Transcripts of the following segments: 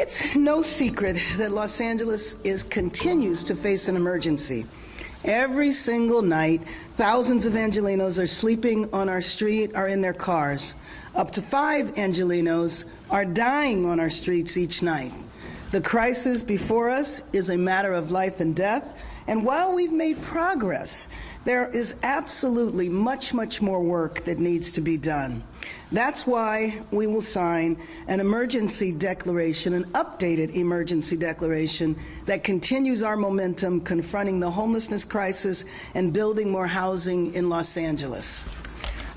It's no secret that Los Angeles continues to face an emergency. Every single night, thousands of Angelenos are sleeping on our street or in their cars. Up to 5 Angelenos are dying on our streets each night. The crisis before us is a matter of life and death, and while we've made progress, there is absolutely much more work that needs to be done. That's why we will sign an emergency declaration, an updated emergency declaration that continues our momentum confronting the homelessness crisis and building more housing in Los Angeles.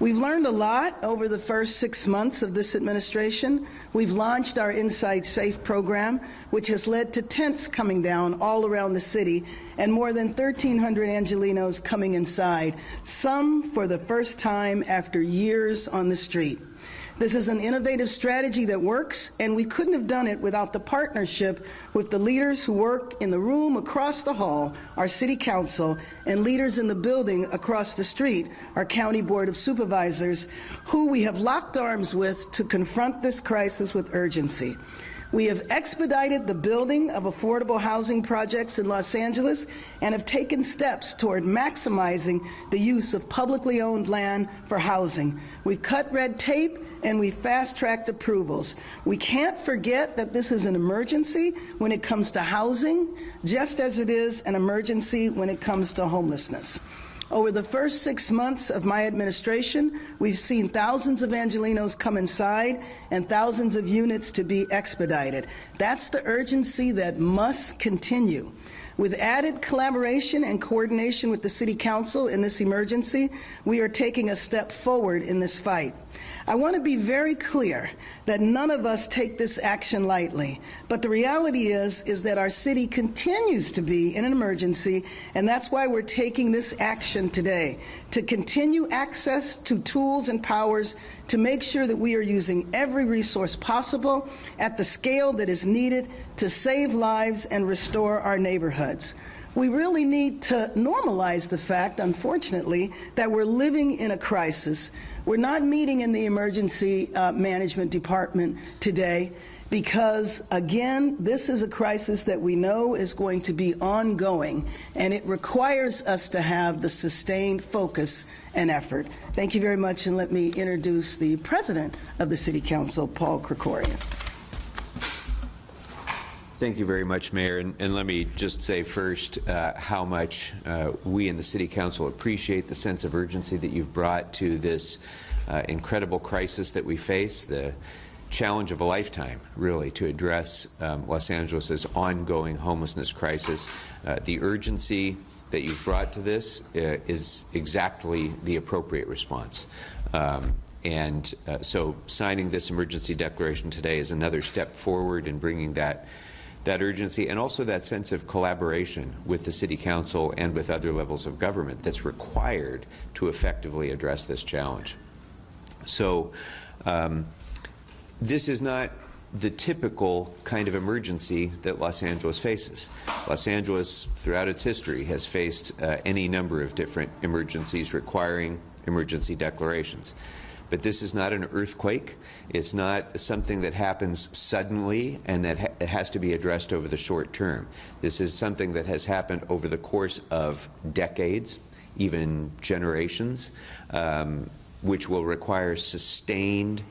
We've learned a lot over the first 6 months of this administration. We've launched our Inside Safe program, which has led to tents coming down all around the city and more than 1,300 Angelenos coming inside, some for the first time after years on the street. This is an innovative strategy that works, and we couldn't have done it without the partnership with the leaders who work in the room across the hall, our city council, and leaders in the building across the street, our county board of supervisors, who we have locked arms with to confront this crisis with urgency. We have expedited the building of affordable housing projects in Los Angeles and have taken steps toward maximizing the use of publicly owned land for housing. We've cut red tape and we fast-tracked approvals. We can't forget that this is an emergency when it comes to housing, just as it is an emergency when it comes to homelessness. Over the first 6 months of my administration, we've seen thousands of Angelenos come inside and thousands of units to be expedited. That's the urgency that must continue. With added collaboration and coordination with the City Council in this emergency, we are taking a step forward in this fight. I want to be very clear that none of us take this action lightly, but the reality is that our city continues to be in an emergency, and that's why we're taking this action today, to continue access to tools and powers to make sure that we are using every resource possible at the scale that is needed to save lives and restore our neighborhoods. We really need to normalize the fact, unfortunately, that we're living in a crisis. We're not meeting in the emergency management department today because, again, this is a crisis that we know is going to be ongoing, and it requires us to have the sustained focus and effort. Thank you very much, and let me introduce the President of the City Council, Paul Krikorian. Thank you very much, Mayor. And let me just say first how much we in the City Council appreciate the sense of urgency that you've brought to this incredible crisis that we face, the challenge of a lifetime, really, to address Los Angeles' ongoing homelessness crisis. The urgency that you've brought to this is exactly the appropriate response. So signing this emergency declaration today is another step forward in bringing that urgency and also that sense of collaboration with the City Council and with other levels of government that's required to effectively address this challenge. So this is not the typical kind of emergency that Los Angeles faces. Los Angeles, throughout its history, has faced any number of different emergencies requiring emergency declarations. But this is not an earthquake. It's not something that happens suddenly and that it has to be addressed over the short term. This is something that has happened over the course of decades, even generations, which will require sustained,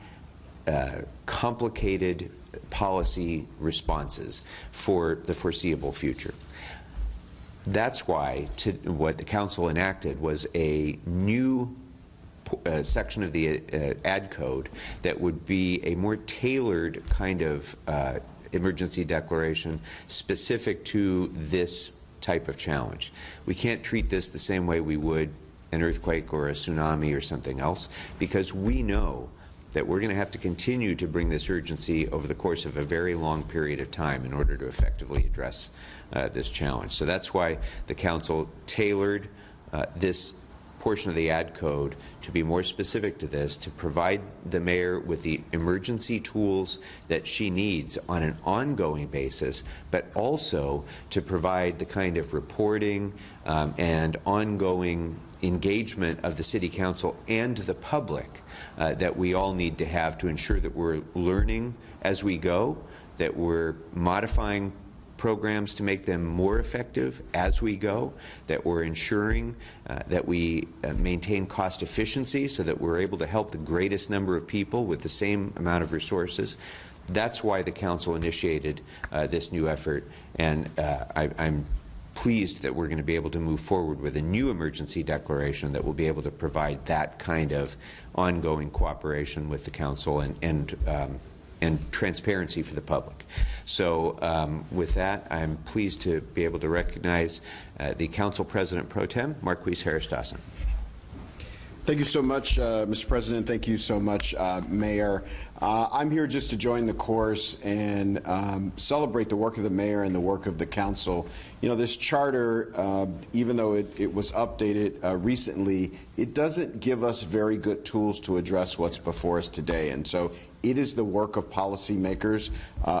complicated policy responses for the foreseeable future. That's why what the Council enacted was a new section of the ad code that would be a more tailored kind of emergency declaration specific to this type of challenge. We can't treat this the same way we would an earthquake or a tsunami or something else, because we know that we're going to have to continue to bring this urgency over the course of a very long period of time in order to effectively address this challenge. So that's why the Council tailored this portion of the ad code to be more specific to this, to provide the mayor with the emergency tools that she needs on an ongoing basis, but also to provide the kind of reporting and ongoing engagement of the City Council and the public that we all need to have to ensure that we're learning as we go, that we're modifying programs to make them more effective as we go, that we're ensuring that we maintain cost efficiency so that we're able to help the greatest number of people with the same amount of resources. That's why the council initiated this new effort, and I'm pleased that we're going to be able to move forward with a new emergency declaration that will be able to provide that kind of ongoing cooperation with the council and transparency for the public. So with that, I'm pleased to be able to recognize the Council President Pro Tem, Marquise Harris-Dawson. Thank you so much, Mr. President. Thank you so much, Mayor. I'm here just to join the chorus and celebrate the work of the mayor and the work of the council. You know, this charter, even though it was updated recently, it doesn't give us very good tools to address what's before us today. And so it is the work of policymakers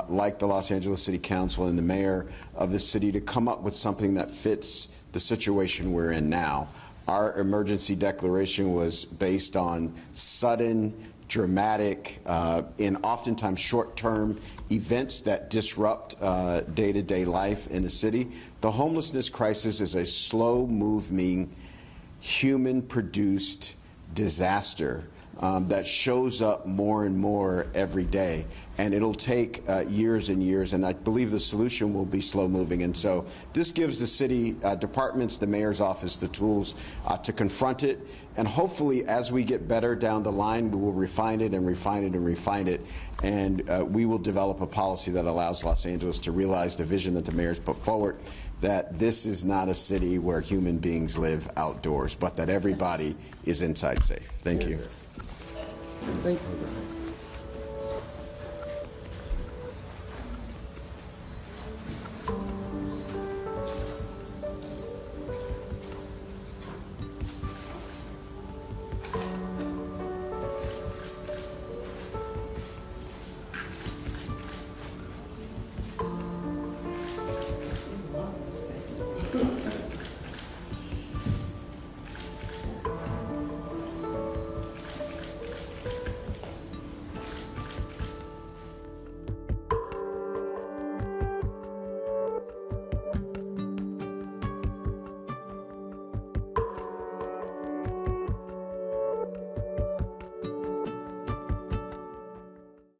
like the Los Angeles City Council and the mayor of the city to come up with something that fits the situation we're in now. Our emergency declaration was based on sudden, dramatic, and oftentimes short-term events that disrupt day-to-day life in the city. The homelessness crisis is a slow-moving, human-produced disaster that shows up more and more every day, and it'll take years and years, and I believe the solution will be slow-moving. And so this gives the city departments, the mayor's office, the tools to confront it, and hopefully as we get better down the line, we will refine it and refine it and refine it, and we will develop a policy that allows Los Angeles to realize the vision that the mayor's put forward, that this is not a city where human beings live outdoors, but that everybody is inside safe. Thank you. Great.